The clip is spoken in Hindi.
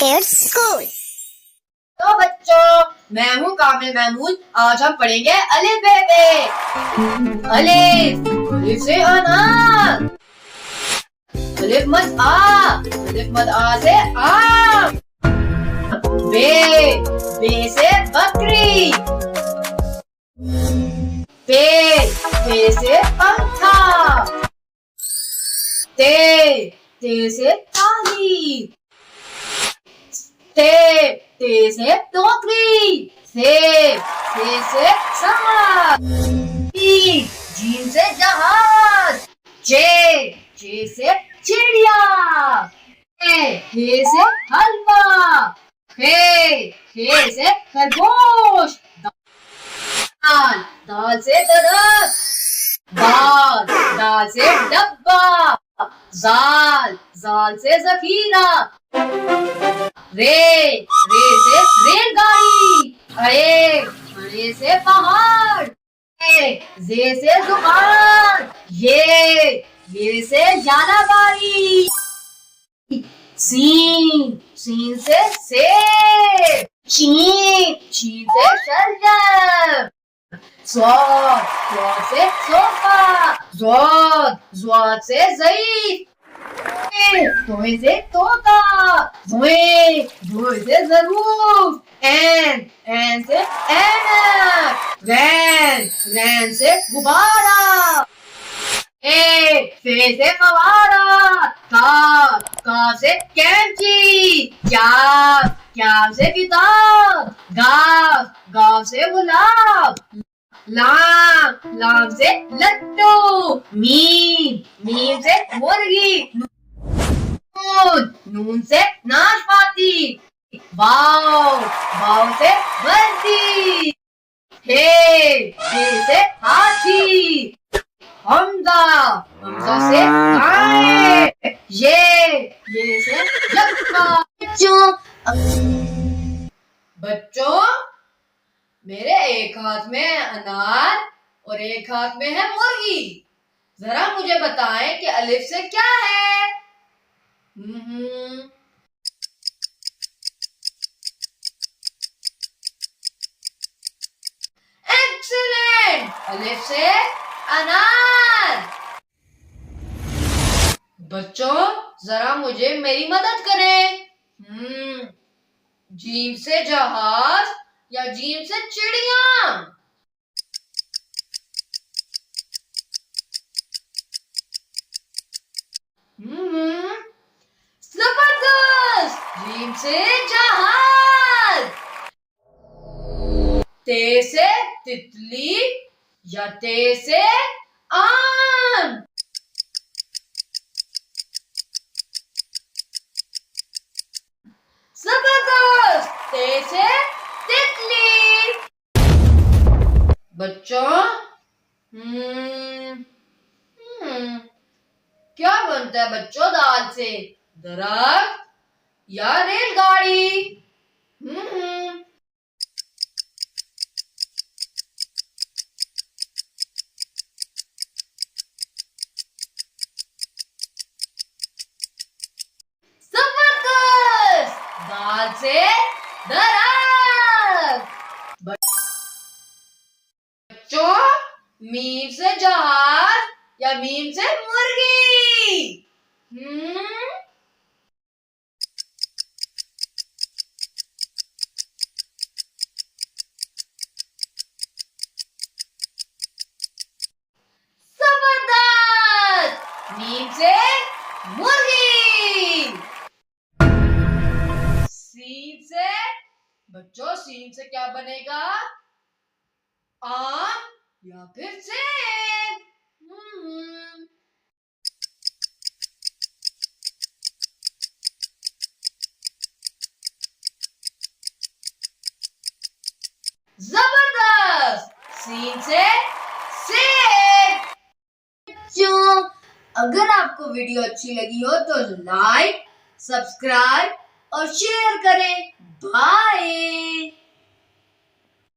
Kids school. तो बच्चों, मैं हूँ कामिल महमूद। आज हम पढ़ेंगे अलिफ बे पे। अलिफ, अलिफ से अनार। अलिफ मद आ, अलिफ मद आ से आम। बे, बे से बकरी। पे से पंखा। ते से ताली। ते से टोकरी। से समाज। जीन से जहाज। जे से चिड़िया। हे से हलवा। खे से खरगोश। दाल से दरख्त। दाल से डब्बा। जाल से जखीरा। रे से रेलगाड़ी। अरे से पहाड़। जे से जुबान। ये से जानाबारी। सीन से सेब। शीन से शलजम। स्वाद से सोफा। ज़्वाद से ज़ईफ। तोए से तोता। ज़ोए से ज़रूर। ऐन से ऐनक। रैन से गुब्बारा। फे से फवारा। का से कैंची। क्या से किताब। गाव से गुलाब। लाम से लट्टू। मीम से मुर्गी। नून से नाशपाती। वाव से वर्दी। हे से हाथी। हमजा से गाय। ये से यक्का। बच्चों, मेरे एक हाथ में अनार और एक हाथ में है मुर्गी। जरा मुझे बताएं कि अलिफ से क्या है? एक्सीलेंट! अलिफ से अनार। बच्चों, जरा मुझे मेरी मदद करें। जीम से जहाज या जीम से चिड़िया? जबरदस्त! जीम से जहाज। ते से तितली या ते से आम? जबरदस्त! ते से तितली। बच्चों, क्या बनता है बच्चों दाल से? दरख्त या रेलगाड़ी? जबरदस्त! दाल से दरख्त। बच्चों, मीम से जहाज या मीम से मुर्गी? जबरदस्त! मीम से मुर्गी। सीन से बच्चों, सीन से क्या बनेगा? आम या फिर सेब? जबरदस्त! सीन से सेब। बच्चों, अगर आपको वीडियो अच्छी लगी हो तो लाइक, सब्सक्राइब और शेयर करें। बाय।